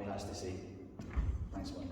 has to see. Thanks, Mike.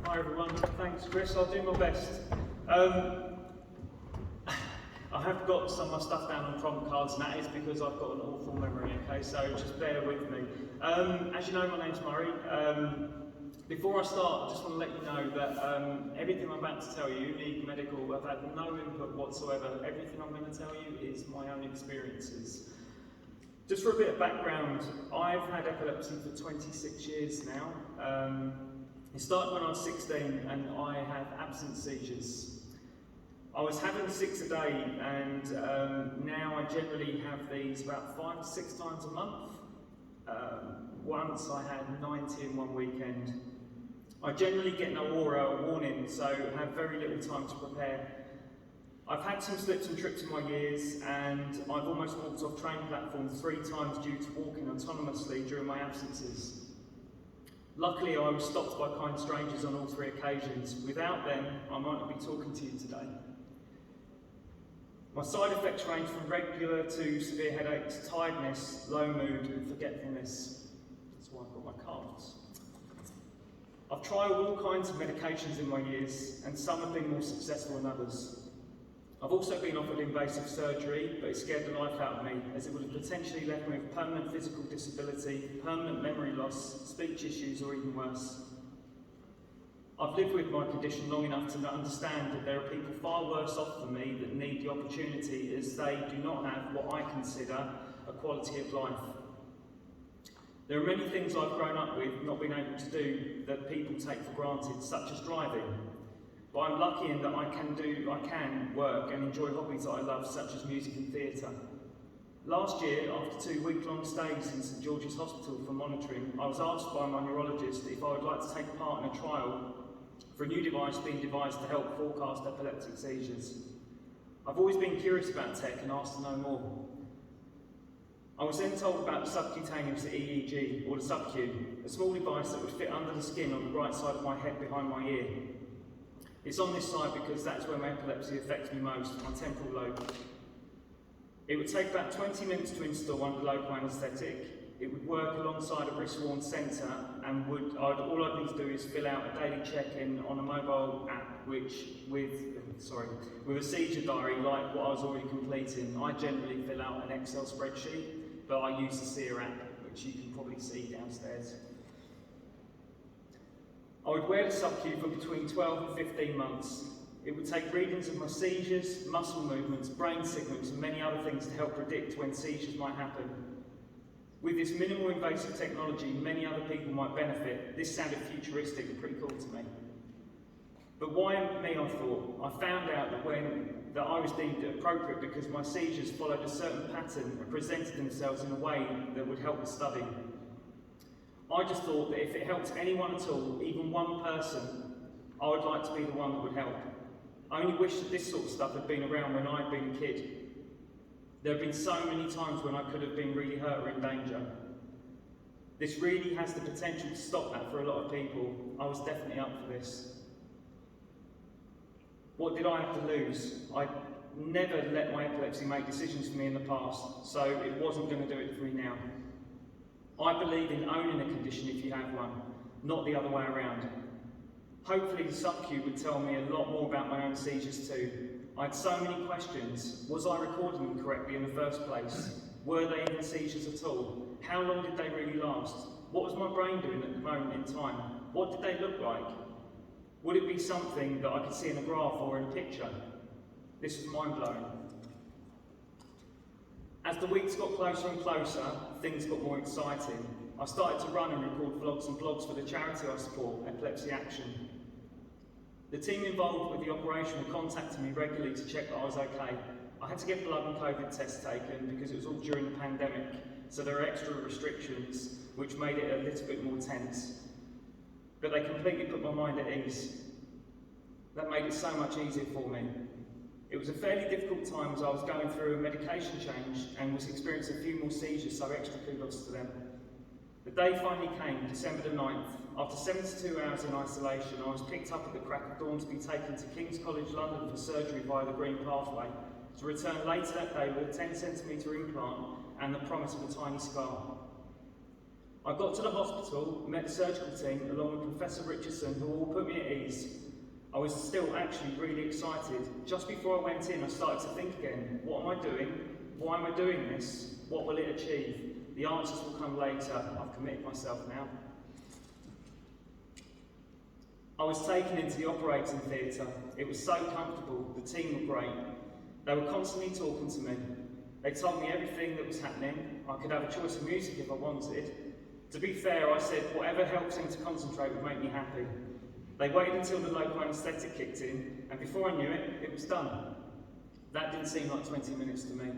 Hi everyone, thanks Chris, I'll do my best. I have got some of my stuff down on prompt cards, and that is because I've got an awful memory, okay, so just bear with me. As you know, my name's Murray. Before I start, I just want to let you know that everything I'm about to tell you, legal, medical, I've had no input whatsoever. Everything I'm going to tell you is my own experiences. Just for a bit of background, I've had epilepsy for 26 years now. It started when I was 16 and I have absent seizures. I was having 6 a day, and now I generally have these about 5 to 6 times a month. Once I had 90 in one weekend. I generally get no aura or warning, so have very little time to prepare. I've had some slips and trips in my years, and I've almost walked off train platforms 3 times due to walking autonomously during my absences. Luckily, I was stopped by kind strangers on all 3 occasions. Without them, I might not be talking to you today. My side effects range from regular to severe headaches, tiredness, low mood, and forgetfulness. That's why I've got my cards. I've tried all kinds of medications in my years, and some have been more successful than others. I've also been offered invasive surgery, but it scared the life out of me, as it would have potentially left me with permanent physical disability, permanent memory loss, speech issues, or even worse. I've lived with my condition long enough to understand that there are people far worse off than me that need the opportunity, as they do not have what I consider a quality of life. There are many things I've grown up with not being able to do that people take for granted, such as driving. But I'm lucky in that I can work and enjoy hobbies that I love, such as music and theatre. Last year, after 2 week-long stays in St George's Hospital for monitoring, I was asked by my neurologist if I would like to take part in a trial for a new device being devised to help forecast epileptic seizures. I've always been curious about tech and asked to know more. I was then told about the subcutaneous EEG, or the sub-Q, a small device that would fit under the skin on the right side of my head behind my ear. It's on this side because that's where my epilepsy affects me most, my temporal lobe. It would take about 20 minutes to install under local anaesthetic. It would work alongside a wrist-worn sensor, and all I'd need to do is fill out a daily check-in on a mobile app, with a seizure diary like what I was already completing. I generally fill out an Excel spreadsheet, but I use the SEER app, which you can probably see downstairs. I would wear the sub-Q for between 12 and 15 months. It would take readings of my seizures, muscle movements, brain signals, and many other things to help predict when seizures might happen. With this minimal invasive technology, many other people might benefit. This sounded futuristic and pretty cool to me. But why me, I thought? I found out that I was deemed appropriate because my seizures followed a certain pattern and presented themselves in a way that would help the study. I just thought that if it helped anyone at all, even one person, I would like to be the one that would help. I only wish that this sort of stuff had been around when I'd been a kid. There have been so many times when I could have been really hurt or in danger. This really has the potential to stop that for a lot of people. I was definitely up for this. What did I have to lose? I never let my epilepsy make decisions for me in the past, so it wasn't going to do it for me now. I believe in owning a condition if you have one, not the other way around. Hopefully the sub-Q would tell me a lot more about my own seizures too. I had so many questions. Was I recording them correctly in the first place? Were they even seizures at all? How long did they really last? What was my brain doing at the moment in time? What did they look like? Would it be something that I could see in a graph or in a picture? This was mind-blowing. As the weeks got closer and closer, things got more exciting. I started to run and record vlogs and blogs for the charity I support, Epilepsy Action. The team involved with the operation were contacting me regularly to check that I was okay. I had to get blood and COVID tests taken because it was all during the pandemic, so there are extra restrictions which made it a little bit more tense. But they completely put my mind at ease. That made it so much easier for me. It was a fairly difficult time as I was going through a medication change and was experiencing a few more seizures, so extra kudos to them. The day finally came, December the 9th. After 72 hours in isolation, I was picked up at the crack of dawn to be taken to King's College London for surgery via the Green Pathway. to return later that day with a 10cm implant and the promise of a tiny scar. I got to the hospital, met the surgical team along with Professor Richardson, who all put me at ease. I was still actually really excited. Just before I went in, I started to think again, what am I doing? Why am I doing this? What will it achieve? The answers will come later. I've committed myself now. I was taken into the operating theatre. It was so comfortable. The team were great. They were constantly talking to me. They told me everything that was happening. I could have a choice of music if I wanted. To be fair, I said whatever helps them to concentrate would make me happy. They waited until the local anaesthetic kicked in, and before I knew it, it was done. That didn't seem like 20 minutes to me.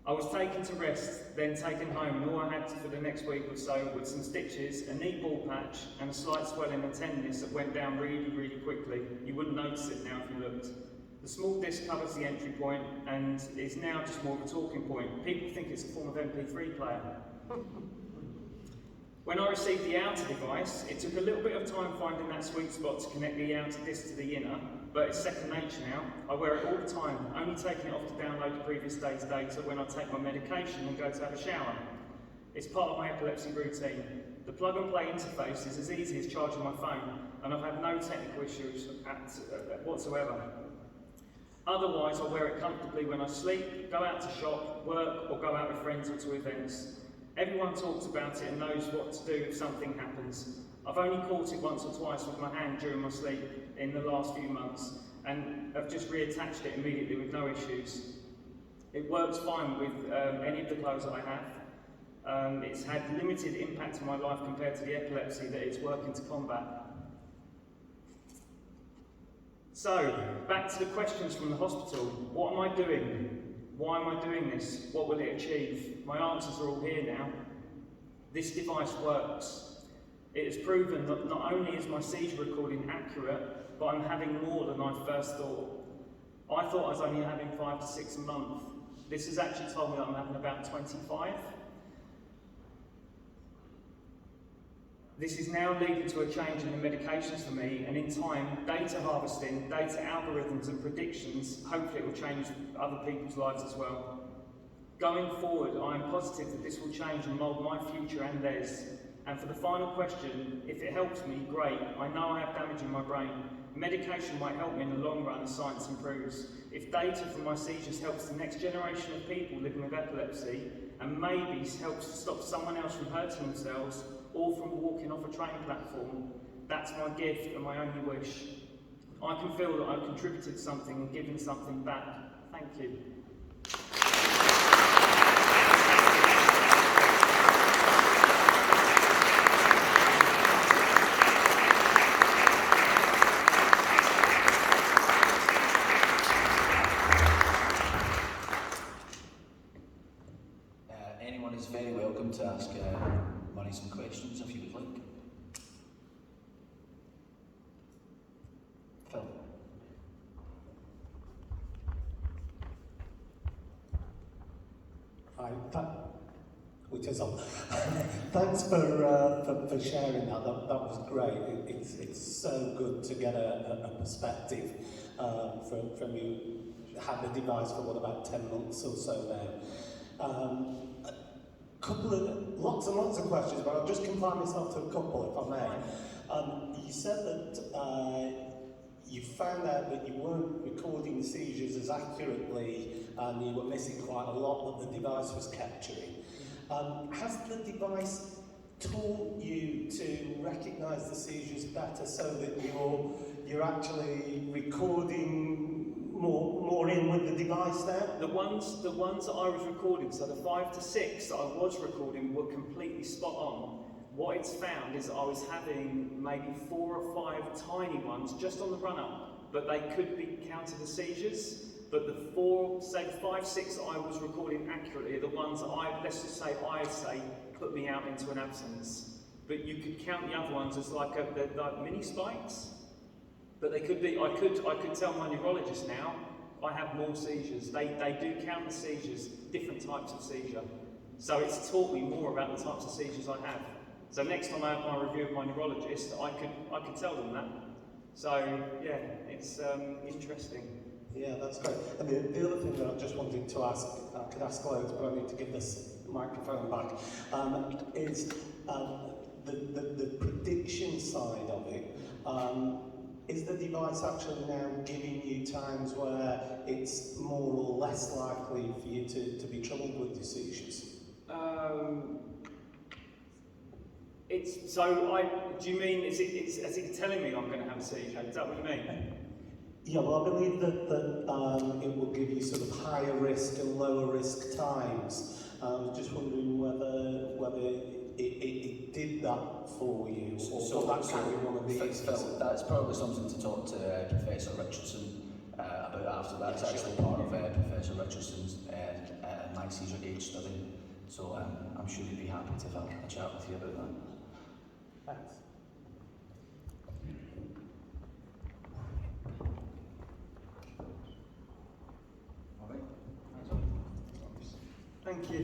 I was taken to rest, then taken home, and all I had for the next week or so was some stitches, a neat ball patch, and a slight swelling and tenderness that went down really, really quickly. You wouldn't notice it now if you looked. The small disc covers the entry point and is now just more of a talking point. People think it's a form of MP3 player. When I received the outer device, it took a little bit of time finding that sweet spot to connect the outer disc to the inner, but it's second nature now. I wear it all the time, only taking it off to download the previous day's data when I take my medication and go to have a shower. It's part of my epilepsy routine. The plug and play interface is as easy as charging my phone, and I've had no technical issues whatsoever. Otherwise, I wear it comfortably when I sleep, go out to shop, work, or go out with friends or to events. Everyone talks about it and knows what to do if something happens. I've only caught it once or twice with my hand during my sleep in the last few months, and I've just reattached it immediately with no issues. It works fine with any of the clothes that I have. It's had limited impact on my life compared to the epilepsy that it's working to combat. So, back to the questions from the hospital. What am I doing? Why am I doing this? What will it achieve? My answers are all here now. This device works. It has proven that not only is my seizure recording accurate, but I'm having more than I first thought. I thought I was only having 5 to 6 a month. This has actually told me that I'm having about 25. This is now leading to a change in the medications for me, and in time, data harvesting, data algorithms and predictions, hopefully it will change other people's lives as well. Going forward, I am positive that this will change and mould my future and theirs. And for the final question, if it helps me, great. I know I have damage in my brain. Medication might help me in the long run as science improves. If data from my seizures helps the next generation of people living with epilepsy, and maybe helps to stop someone else from hurting themselves, or from walking off a train platform, that's my gift and my only wish. I can feel that I've contributed something and given something back. Thank you. Anyone is very welcome to ask Murray some questions if you would like. Phil. Hi, which is on. Thanks for sharing that. That was great. It's so good to get a perspective from you. Had the device for what, about 10 months or so now. Lots and lots of questions, but I'll just confine myself to a couple, if I may. You said that you found out that you weren't recording seizures as accurately and you were missing quite a lot that the device was capturing. Has the device taught you to recognise the seizures better so that you're actually recording more in with the device now? The ones that I was recording, so the 5 to 6 that I was recording, were completely spot on. What it's found is that I was having maybe 4 or 5 tiny ones just on the run-up, but they could be counted as seizures. But the 5, 6 that I was recording accurately are the ones that let's just say put me out into an absence. But you could count the other ones as like mini spikes. But they could be, I could tell my neurologist now, I have more seizures. They do count the seizures, different types of seizure. So it's taught me more about the types of seizures I have. So next time I have my review of my neurologist, I could tell them that. So yeah, it's interesting. Yeah, that's great. And the other thing that I just wanted to ask, I could ask loads, but I need to give this microphone back, is the prediction side of it. Is the device actually now giving you times where it's more or less likely for you to be troubled with your seizures? Do you mean, is it telling me I'm going to have a seizure? Is that what you mean? Yeah, well, I believe that it will give you sort of higher risk and lower risk times. I was just wondering whether it did that for you, or that can be one of the issues. Phil, that's probably something to talk to Professor Richardson about after. That's actually part of Professor Richardson's my seizure gauge study. So I'm sure he'd be happy to have a chat with you about that. Thanks. All right. Thank you.